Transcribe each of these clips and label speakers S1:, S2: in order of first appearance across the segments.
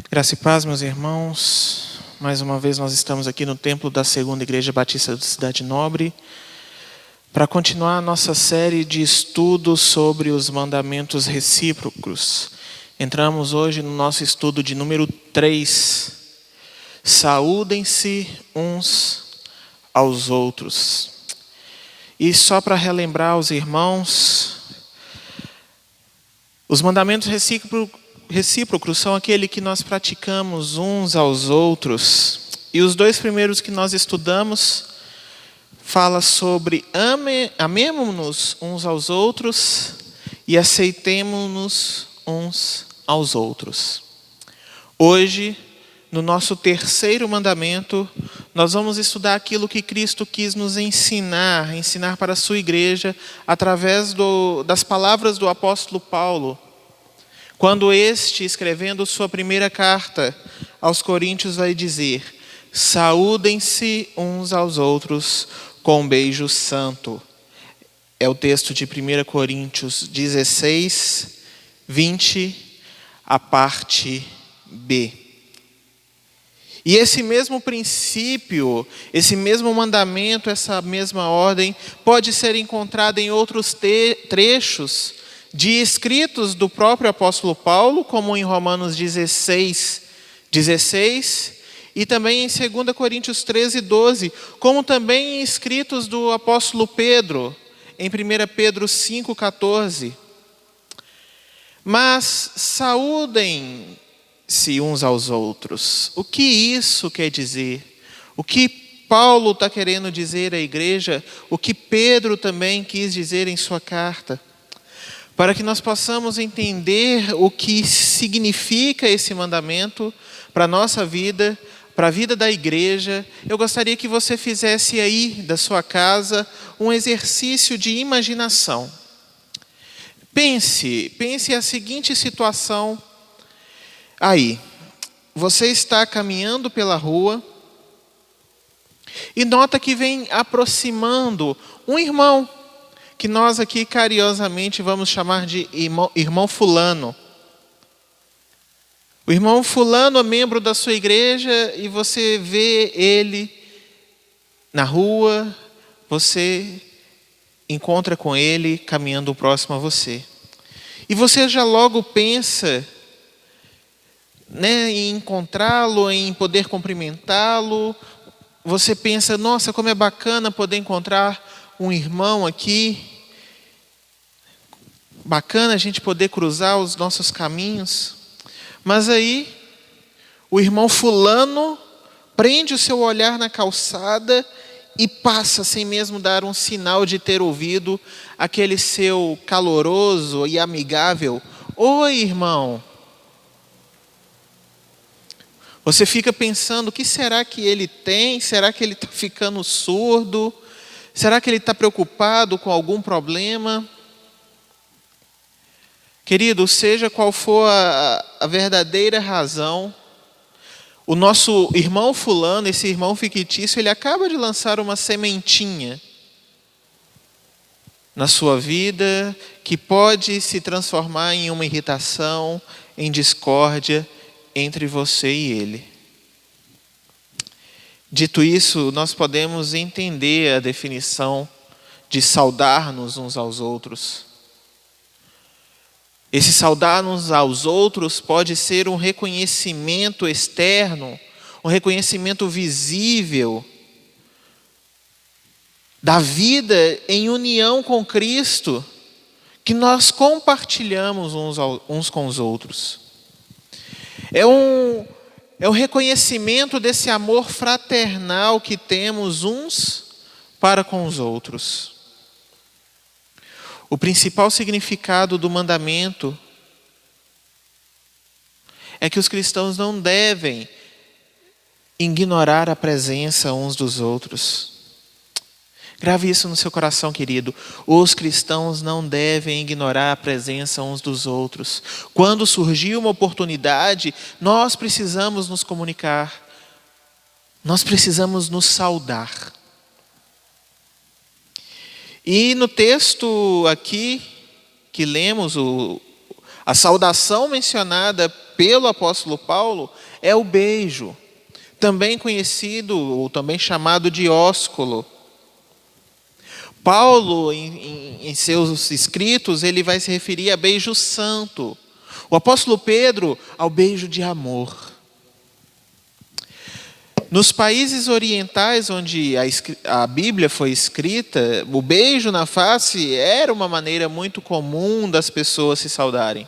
S1: Graça e paz, meus irmãos. Mais uma vez nós estamos aqui no templo da Segunda Igreja Batista da Cidade Nobre para continuar a nossa série de estudos sobre os mandamentos recíprocos. Entramos hoje no nosso estudo de número 3. Saúdem-se uns aos outros. E só para relembrar aos irmãos, os mandamentos recíprocos são aquele que nós praticamos uns aos outros. E os dois primeiros que nós estudamos fala sobre amemo-nos uns aos outros e aceitemo-nos uns aos outros. Hoje, no nosso terceiro mandamento, nós vamos estudar aquilo que Cristo quis nos ensinar para a sua igreja através das palavras do apóstolo Paulo. Quando este, escrevendo sua primeira carta aos Coríntios, vai dizer: saúdem-se uns aos outros com um beijo santo. É o texto de 1 Coríntios 16, 20, a parte B. E esse mesmo princípio, esse mesmo mandamento, essa mesma ordem, pode ser encontrada em outros trechos de escritos do próprio apóstolo Paulo, como em Romanos 16, e também em 2 Coríntios 13, 12, como também em escritos do apóstolo Pedro, em 1 Pedro 5, 14. Mas saúdem-se uns aos outros. O que isso quer dizer? O que Paulo está querendo dizer à igreja? O que Pedro também quis dizer em sua carta? Para que nós possamos entender o que significa esse mandamento para a nossa vida, para a vida da igreja, eu gostaria que você fizesse aí da sua casa um exercício de imaginação. Pense a seguinte situação aí. Você está caminhando pela rua e nota que vem aproximando um irmão, que nós aqui carinhosamente vamos chamar de irmão fulano. O irmão fulano é membro da sua igreja e você vê ele na rua, você encontra com ele caminhando próximo a você. E você já logo pensa, em encontrá-lo, em poder cumprimentá-lo. Você pensa, nossa, como é bacana poder encontrar um irmão aqui. Bacana a gente poder cruzar os nossos caminhos. Mas aí, o irmão fulano prende o seu olhar na calçada e passa sem mesmo dar um sinal de ter ouvido aquele seu caloroso e amigável: oi, irmão. Você fica pensando, o que será que ele tem? Será que ele está ficando surdo? Será que ele está preocupado com algum problema? Querido, seja qual for a verdadeira razão, o nosso irmão fulano, esse irmão fictício, ele acaba de lançar uma sementinha na sua vida que pode se transformar em uma irritação, em discórdia entre você e ele. Dito isso, nós podemos entender a definição de saudar-nos uns aos outros. Esse saudar-nos aos outros pode ser um reconhecimento externo, um reconhecimento visível da vida em união com Cristo, que nós compartilhamos uns com os outros. É um reconhecimento desse amor fraternal que temos uns para com os outros. O principal significado do mandamento é que os cristãos não devem ignorar a presença uns dos outros. Grave isso no seu coração, querido. Os cristãos não devem ignorar a presença uns dos outros. Quando surgir uma oportunidade, nós precisamos nos comunicar. Nós precisamos nos saudar. E no texto aqui que lemos, a saudação mencionada pelo apóstolo Paulo é o beijo, também conhecido ou também chamado de ósculo. Paulo, em seus escritos, ele vai se referir a beijo santo. O apóstolo Pedro, ao beijo de amor. Nos países orientais onde a Bíblia foi escrita, o beijo na face era uma maneira muito comum das pessoas se saudarem.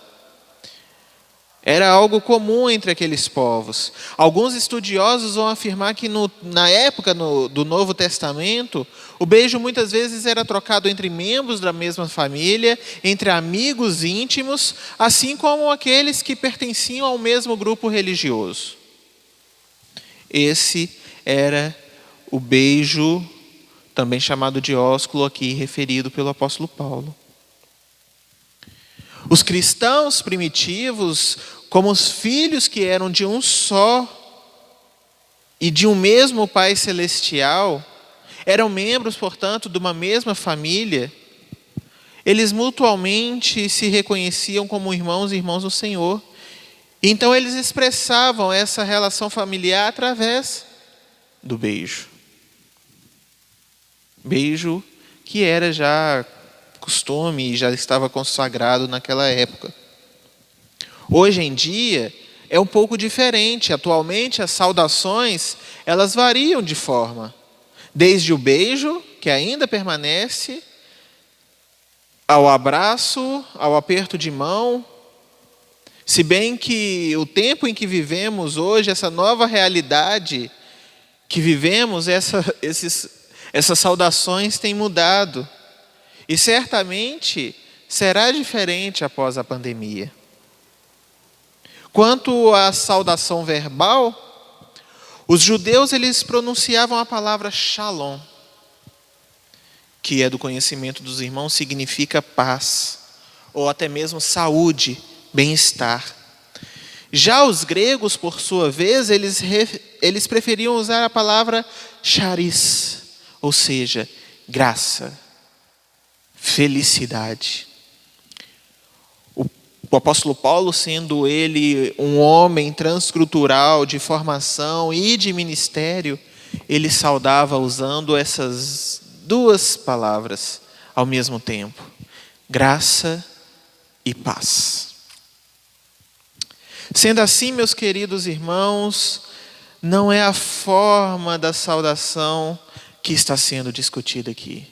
S1: Era algo comum entre aqueles povos. Alguns estudiosos vão afirmar que na época do Novo Testamento, o beijo muitas vezes era trocado entre membros da mesma família, entre amigos íntimos, assim como aqueles que pertenciam ao mesmo grupo religioso. Esse era o beijo, também chamado de ósculo, aqui referido pelo apóstolo Paulo. Os cristãos primitivos, como os filhos que eram de um só e de um mesmo Pai Celestial, eram membros, portanto, de uma mesma família, eles mutuamente se reconheciam como irmãos e irmãos do Senhor. Então eles expressavam essa relação familiar através do beijo. Beijo que era já costume e já estava consagrado naquela época. Hoje em dia é um pouco diferente. Atualmente as saudações, elas variam de forma. Desde o beijo, que ainda permanece, ao abraço, ao aperto de mão. Se bem que o tempo em que vivemos hoje, essa nova realidade que vivemos, essas saudações têm mudado. E certamente será diferente após a pandemia. Quanto à saudação verbal, os judeus eles pronunciavam a palavra shalom, que é do conhecimento dos irmãos, significa paz, ou até mesmo saúde, bem-estar. Já os gregos, por sua vez, eles preferiam usar a palavra charis, ou seja, graça, felicidade. O apóstolo Paulo, sendo ele um homem transcultural de formação e de ministério, ele saudava usando essas duas palavras ao mesmo tempo: graça e paz. Sendo assim, meus queridos irmãos, não é a forma da saudação que está sendo discutida aqui.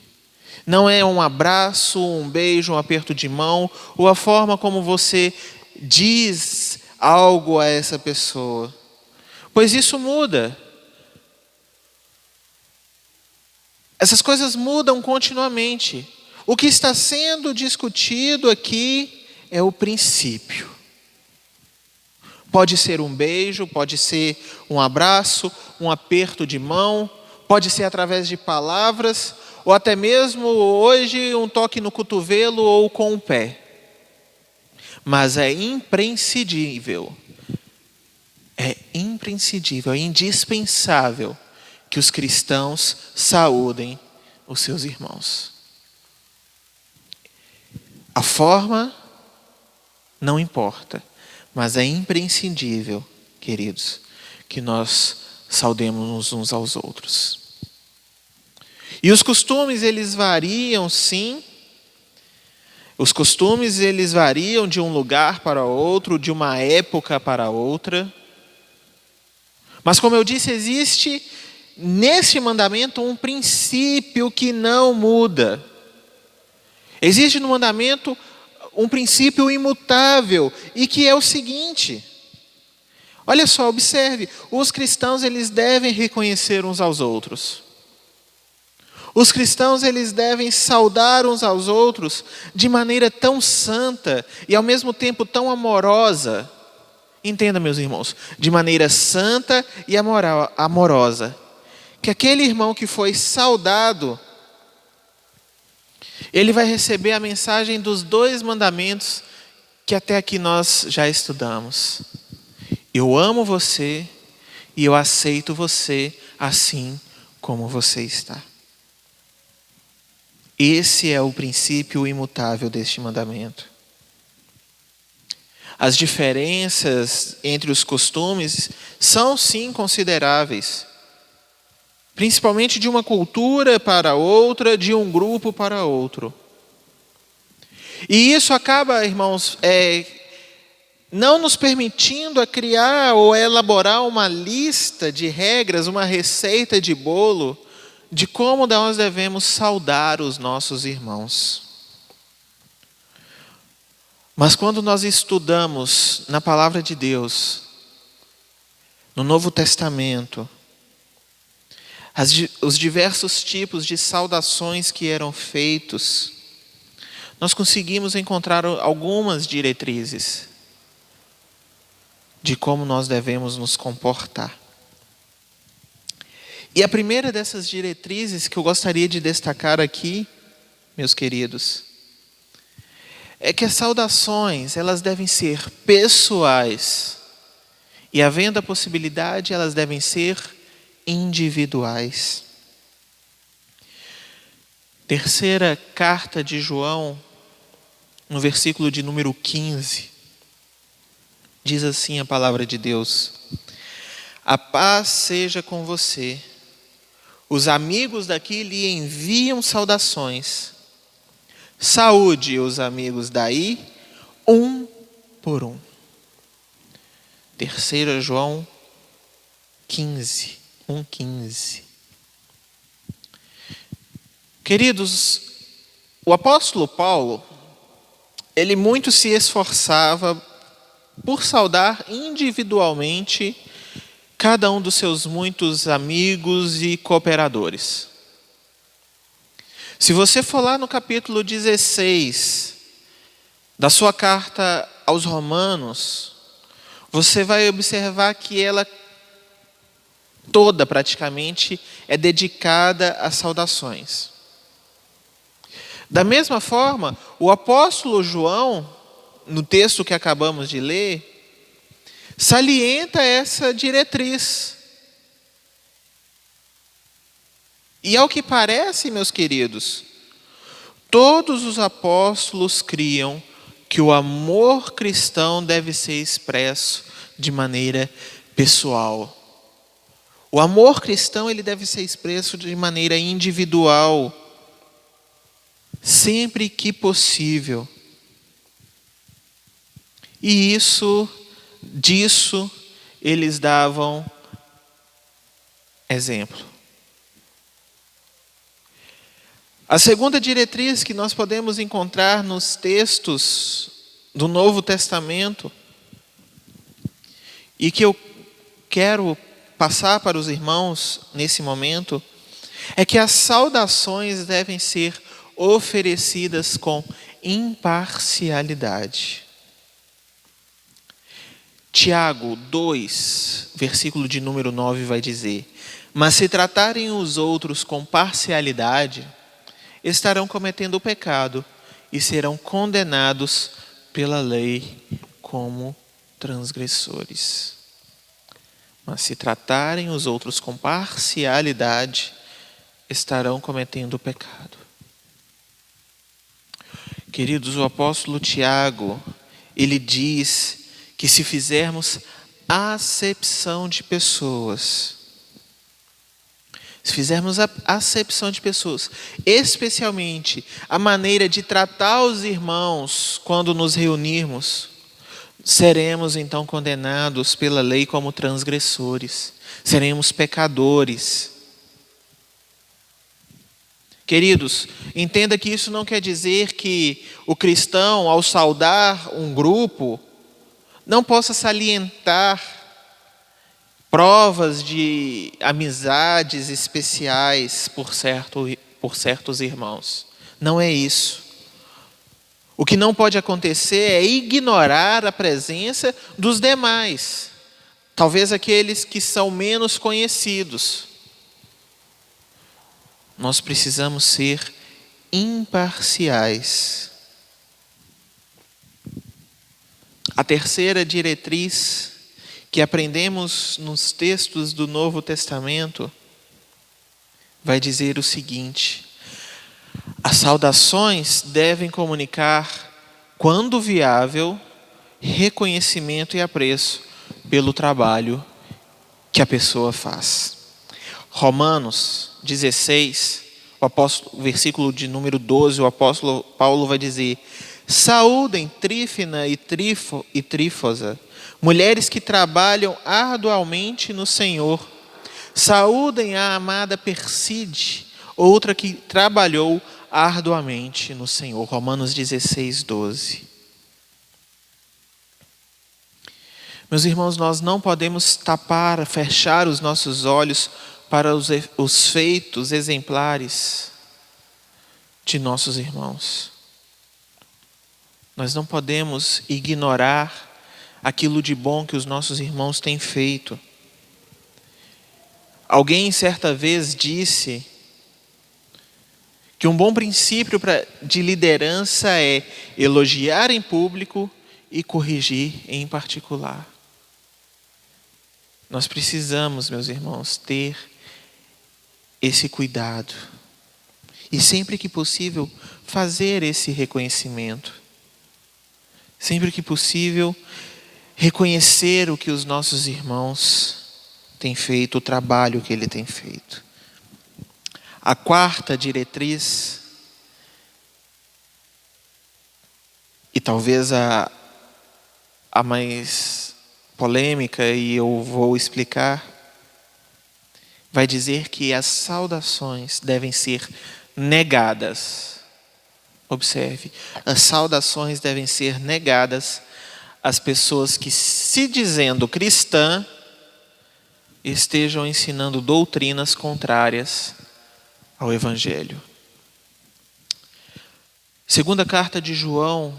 S1: Não é um abraço, um beijo, um aperto de mão, ou a forma como você diz algo a essa pessoa. Pois isso muda. Essas coisas mudam continuamente. O que está sendo discutido aqui é o princípio. Pode ser um beijo, pode ser um abraço, um aperto de mão, pode ser através de palavras, ou até mesmo hoje um toque no cotovelo ou com o pé. Mas é imprescindível, é indispensável que os cristãos saúdem os seus irmãos. A forma não importa, mas é imprescindível, queridos, que nós saudemos uns aos outros. E os costumes, eles variam, sim. Os costumes, eles variam de um lugar para outro, de uma época para outra. Mas, como eu disse, existe neste mandamento um princípio que não muda. Existe no mandamento um princípio imutável e que é o seguinte: olha só, observe, os cristãos eles devem reconhecer uns aos outros. Os cristãos eles devem saudar uns aos outros de maneira tão santa e ao mesmo tempo tão amorosa. Entenda, meus irmãos, de maneira santa e amorosa, que aquele irmão que foi saudado, ele vai receber a mensagem dos 2 mandamentos que até aqui nós já estudamos. Eu amo você e eu aceito você assim como você está. Esse é o princípio imutável deste mandamento. As diferenças entre os costumes são sim consideráveis, principalmente de uma cultura para outra, de um grupo para outro. E isso acaba, irmãos, não nos permitindo a criar ou a elaborar uma lista de regras, uma receita de bolo, de como nós devemos saudar os nossos irmãos. Mas quando nós estudamos na palavra de Deus, no Novo Testamento, os diversos tipos de saudações que eram feitos, nós conseguimos encontrar algumas diretrizes de como nós devemos nos comportar. E a primeira dessas diretrizes que eu gostaria de destacar aqui, meus queridos, é que as saudações, elas devem ser pessoais. E havendo a possibilidade, elas devem ser individuais. Terceira carta de João, no versículo de número 15, diz assim a palavra de Deus: a paz seja com você. Os amigos daqui lhe enviam saudações. Saúde os amigos daí, um por um. 3 João 15, 1:15. Queridos, o apóstolo Paulo, ele muito se esforçava por saudar individualmente cada um dos seus muitos amigos e cooperadores. Se você for lá no capítulo 16 da sua carta aos Romanos, você vai observar que ela toda praticamente é dedicada às saudações. Da mesma forma, o apóstolo João, no texto que acabamos de ler, salienta essa diretriz. E ao que parece, meus queridos, todos os apóstolos criam que o amor cristão deve ser expresso de maneira pessoal. O amor cristão, ele deve ser expresso de maneira individual, sempre que possível. E disso eles davam exemplo. A segunda diretriz que nós podemos encontrar nos textos do Novo Testamento, e que eu quero passar para os irmãos nesse momento, é que as saudações devem ser oferecidas com imparcialidade. Tiago 2, versículo de número 9 vai dizer: mas se tratarem os outros com parcialidade, estarão cometendo o pecado e serão condenados pela lei como transgressores. Mas se tratarem os outros com parcialidade, estarão cometendo o pecado. Queridos, o apóstolo Tiago, ele diz que se fizermos acepção de pessoas, especialmente a maneira de tratar os irmãos quando nos reunirmos, seremos então condenados pela lei como transgressores, seremos pecadores. Queridos, entenda que isso não quer dizer que o cristão, ao saudar um grupo, não possa salientar provas de amizades especiais por certos irmãos. Não é isso. O que não pode acontecer é ignorar a presença dos demais, talvez aqueles que são menos conhecidos. Nós precisamos ser imparciais. A terceira diretriz que aprendemos nos textos do Novo Testamento vai dizer o seguinte: as saudações devem comunicar, quando viável, reconhecimento e apreço pelo trabalho que a pessoa faz. Romanos 16, versículo de número 12, o apóstolo Paulo vai dizer: saúdem Trífina e Trífosa, mulheres que trabalham arduamente no Senhor. Saúdem a amada Perside, outra que trabalhou arduamente no Senhor. Romanos 16, 12. Meus irmãos, nós não podemos fechar os nossos olhos para os feitos exemplares de nossos irmãos. Nós não podemos ignorar aquilo de bom que os nossos irmãos têm feito. Alguém certa vez disse que um bom princípio de liderança é elogiar em público e corrigir em particular. Nós precisamos, meus irmãos, ter esse cuidado. E sempre que possível, fazer esse reconhecimento. Sempre que possível, reconhecer o que os nossos irmãos têm feito, o trabalho que ele tem feito. A quarta diretriz, e talvez a mais polêmica, e eu vou explicar, vai dizer que as saudações devem ser negadas. Observe, as saudações devem ser negadas às pessoas que, se dizendo cristã, estejam ensinando doutrinas contrárias ao Evangelho. Segunda carta de João,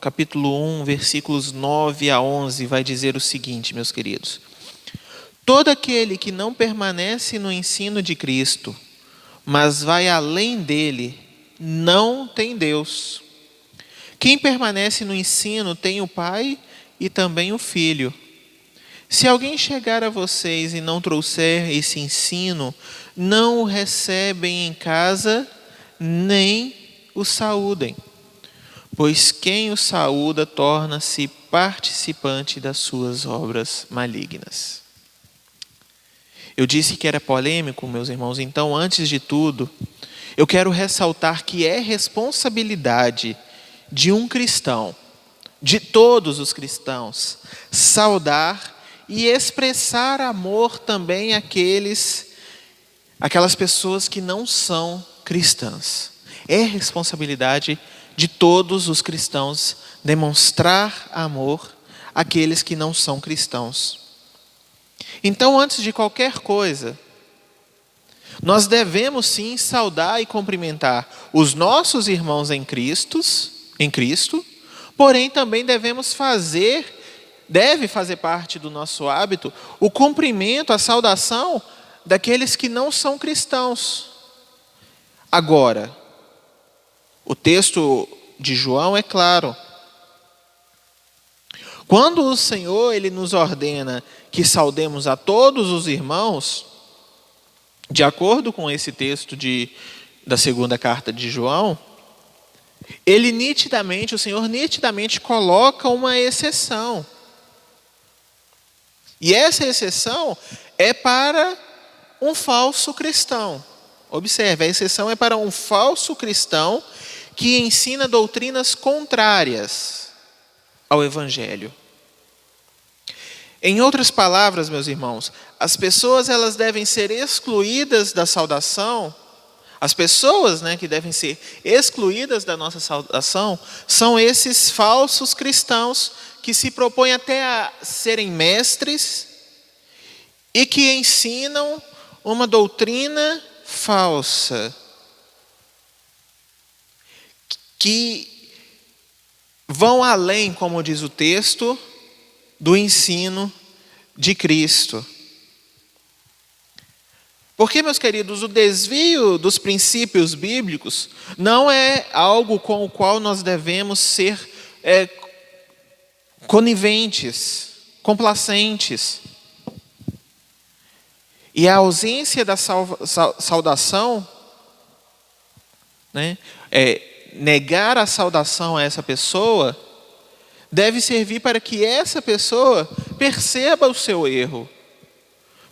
S1: capítulo 1, versículos 9 a 11, vai dizer o seguinte, meus queridos: todo aquele que não permanece no ensino de Cristo, mas vai além dele, não tem Deus. Quem permanece no ensino tem o Pai e também o Filho. Se alguém chegar a vocês e não trouxer esse ensino, não o recebem em casa, nem o saúdem. Pois quem o saúda torna-se participante das suas obras malignas. Eu disse que era polêmico, meus irmãos, então, antes de tudo, eu quero ressaltar que é responsabilidade de um cristão, de todos os cristãos, saudar e expressar amor também àquelas pessoas que não são cristãs. É responsabilidade de todos os cristãos demonstrar amor àqueles que não são cristãos. Então, antes de qualquer coisa, nós devemos sim saudar e cumprimentar os nossos irmãos em Cristo, porém também deve fazer parte do nosso hábito o cumprimento, a saudação daqueles que não são cristãos. Agora, o texto de João é claro. Quando o Senhor ele nos ordena que saudemos a todos os irmãos, de acordo com esse texto da segunda carta de João, o Senhor nitidamente coloca uma exceção. E essa exceção é para um falso cristão. Observe, a exceção é para um falso cristão que ensina doutrinas contrárias ao Evangelho. Em outras palavras, meus irmãos, as pessoas elas devem ser excluídas da saudação. As pessoas, que devem ser excluídas da nossa saudação são esses falsos cristãos que se propõem até a serem mestres e que ensinam uma doutrina falsa, que vão além, como diz o texto, do ensino de Cristo. Porque, meus queridos, o desvio dos princípios bíblicos não é algo com o qual nós devemos ser coniventes, complacentes. E a ausência da saudação, negar a saudação a essa pessoa, deve servir para que essa pessoa perceba o seu erro.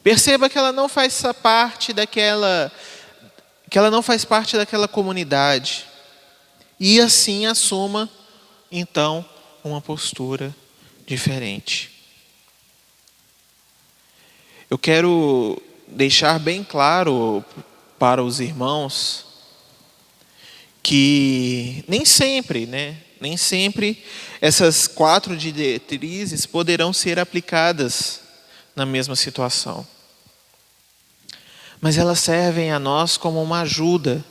S1: Perceba que ela não faz parte daquela comunidade. E assim assuma, então, uma postura diferente. Eu quero deixar bem claro para os irmãos que nem sempre essas 4 diretrizes poderão ser aplicadas na mesma situação. Mas elas servem a nós como uma ajuda,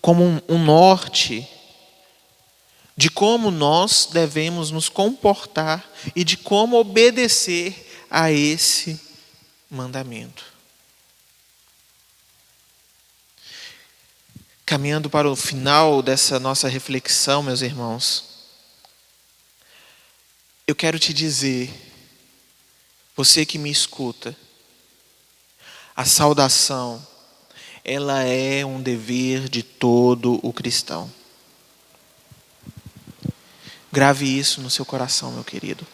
S1: como um norte de como nós devemos nos comportar e de como obedecer a esse mandamento. Caminhando para o final dessa nossa reflexão, meus irmãos, eu quero te dizer, você que me escuta, a saudação, ela é um dever de todo o cristão. Grave isso no seu coração, meu querido.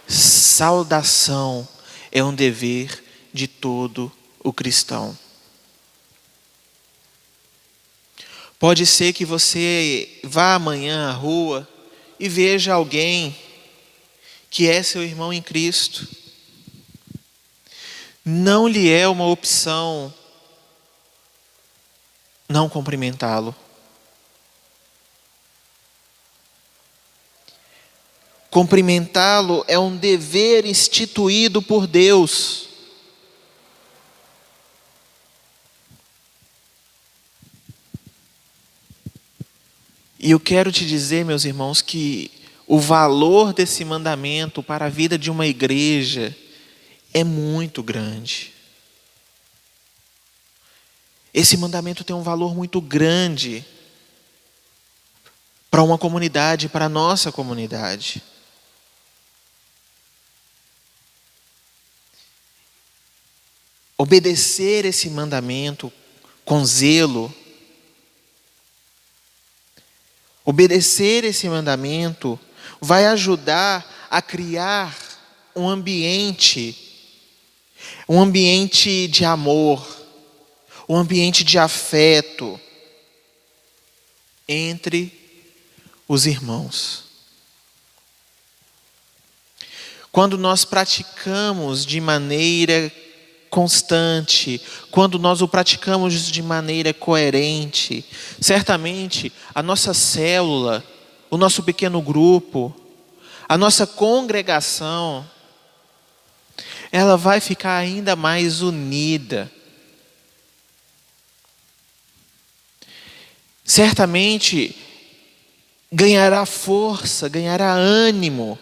S1: Saudação é um dever de todo o cristão. Pode ser que você vá amanhã à rua e veja alguém que é seu irmão em Cristo. Não lhe é uma opção não cumprimentá-lo. Cumprimentá-lo é um dever instituído por Deus. E eu quero te dizer, meus irmãos, que o valor desse mandamento para a vida de uma igreja é muito grande. Esse mandamento tem um valor muito grande para uma comunidade, para a nossa comunidade. Obedecer esse mandamento com zelo, obedecer esse mandamento vai ajudar a criar um ambiente de amor, um ambiente de afeto entre os irmãos. Quando nós praticamos de maneira constante, quando nós o praticamos de maneira coerente, certamente a nossa célula, o nosso pequeno grupo, a nossa congregação, ela vai ficar ainda mais unida. Certamente ganhará força, ganhará ânimo.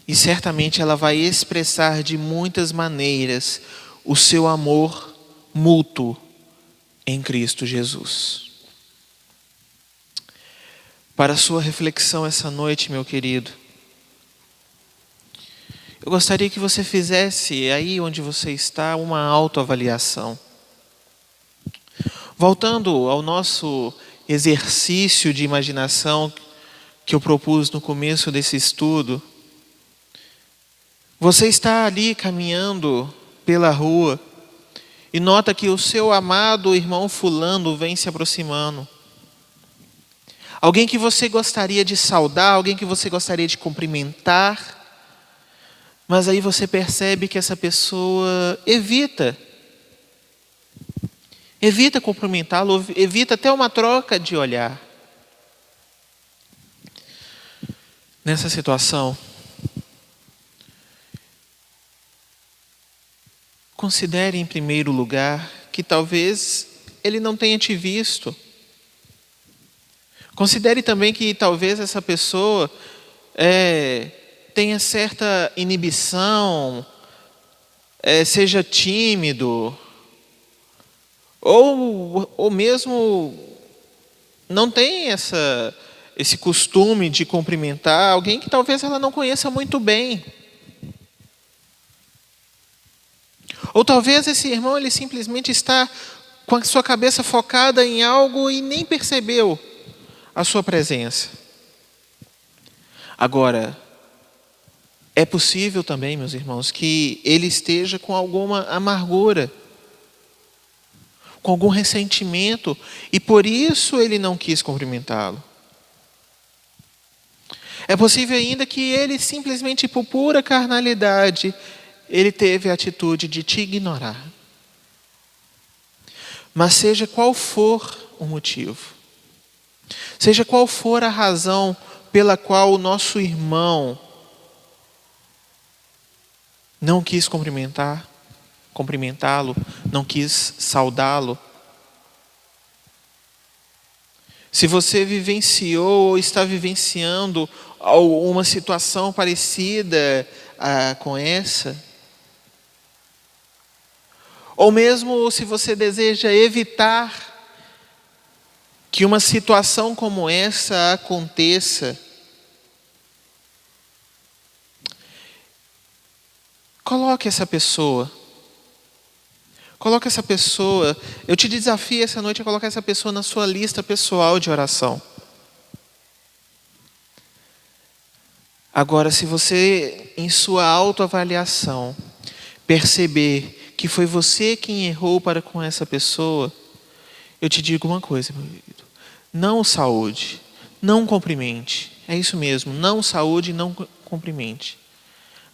S1: E certamente ela vai expressar de muitas maneiras o seu amor mútuo em Cristo Jesus. Para a sua reflexão essa noite, meu querido, eu gostaria que você fizesse aí onde você está uma autoavaliação. Voltando ao nosso exercício de imaginação que eu propus no começo desse estudo, você está ali caminhando pela rua e nota que o seu amado irmão fulano vem se aproximando. Alguém que você gostaria de saudar, alguém que você gostaria de cumprimentar, mas aí você percebe que essa pessoa evita cumprimentá-lo, evita até uma troca de olhar. Nessa situação, considere em primeiro lugar que talvez ele não tenha te visto. Considere também que talvez essa pessoa tenha certa inibição, seja tímido, ou mesmo não tem esse costume de cumprimentar alguém que talvez ela não conheça muito bem. Ou talvez esse irmão ele simplesmente está com a sua cabeça focada em algo e nem percebeu a sua presença. Agora, é possível também, meus irmãos, que ele esteja com alguma amargura, com algum ressentimento, e por isso ele não quis cumprimentá-lo. É possível ainda que ele simplesmente, por pura carnalidade, ele teve a atitude de te ignorar. Mas seja qual for o motivo, seja qual for a razão pela qual o nosso irmão não quis cumprimentá-lo, não quis saudá-lo, se você vivenciou ou está vivenciando uma situação parecida com essa, ou mesmo se você deseja evitar que uma situação como essa aconteça, coloque essa pessoa, eu te desafio essa noite a colocar essa pessoa na sua lista pessoal de oração. Agora, se você, em sua autoavaliação, perceber que foi você quem errou para com essa pessoa, eu te digo uma coisa, meu querido: não o saúde, não cumprimente. É isso mesmo, não o saúde, não cumprimente.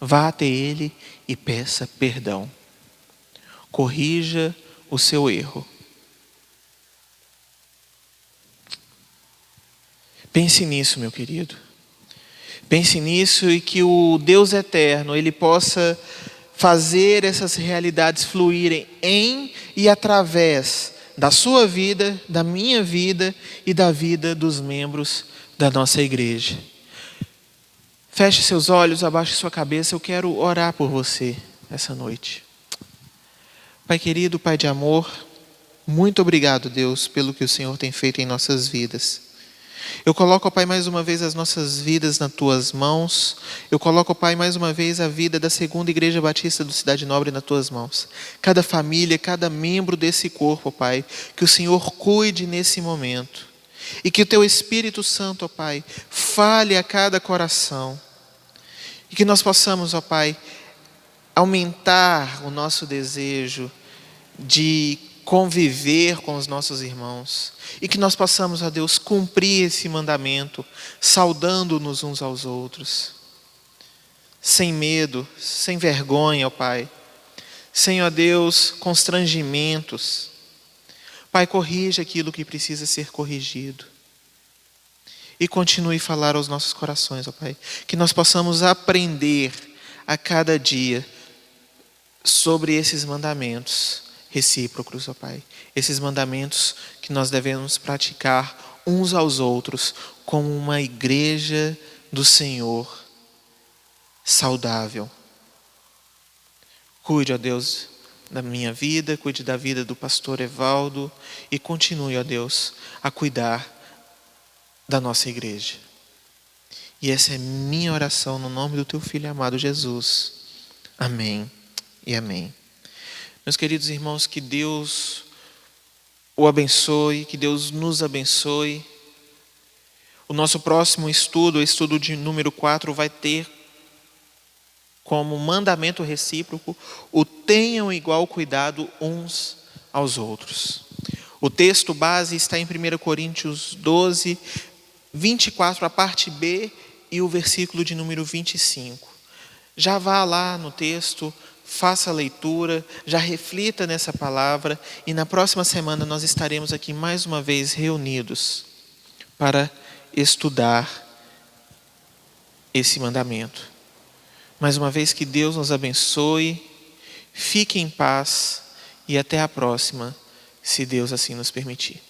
S1: Vá até ele e peça perdão. Corrija o seu erro. Pense nisso, meu querido. Pense nisso e que o Deus eterno, Ele possa fazer essas realidades fluírem em e através da sua vida, da minha vida e da vida dos membros da nossa igreja. Feche seus olhos, abaixe sua cabeça, eu quero orar por você essa noite. Pai querido, Pai de amor, muito obrigado, Deus, pelo que o Senhor tem feito em nossas vidas. Eu coloco, ó Pai, mais uma vez as nossas vidas nas Tuas mãos. Eu coloco, ó Pai, mais uma vez a vida da Segunda Igreja Batista do Cidade Nobre nas Tuas mãos. Cada família, cada membro desse corpo, ó Pai, que o Senhor cuide nesse momento. E que o Teu Espírito Santo, ó Pai, fale a cada coração. E que nós possamos, ó Pai, aumentar o nosso desejo de conviver com os nossos irmãos. E que nós possamos, ó Deus, cumprir esse mandamento, saudando-nos uns aos outros. Sem medo, sem vergonha, ó Pai. Sem, ó Deus, constrangimentos. Pai, corrija aquilo que precisa ser corrigido. E continue a falar aos nossos corações, ó Pai. Que nós possamos aprender a cada dia sobre esses mandamentos recíprocos, ó Pai. Esses mandamentos que nós devemos praticar uns aos outros como uma igreja do Senhor saudável. Cuide, ó Deus, da minha vida, cuide da vida do pastor Evaldo e continue, ó Deus, a cuidar da nossa igreja. E essa é minha oração no nome do Teu Filho amado Jesus. Amém e amém. Meus queridos irmãos, que Deus o abençoe, que Deus nos abençoe. O nosso próximo estudo, o estudo de número 4, vai ter como mandamento recíproco o tenham igual cuidado uns aos outros. O texto base está em 1 Coríntios 12, 24, a parte B, e o versículo de número 25. Já vá lá no texto, faça a leitura, já reflita nessa palavra e na próxima semana nós estaremos aqui mais uma vez reunidos para estudar esse mandamento. Mais uma vez, que Deus nos abençoe, fique em paz e até a próxima, se Deus assim nos permitir.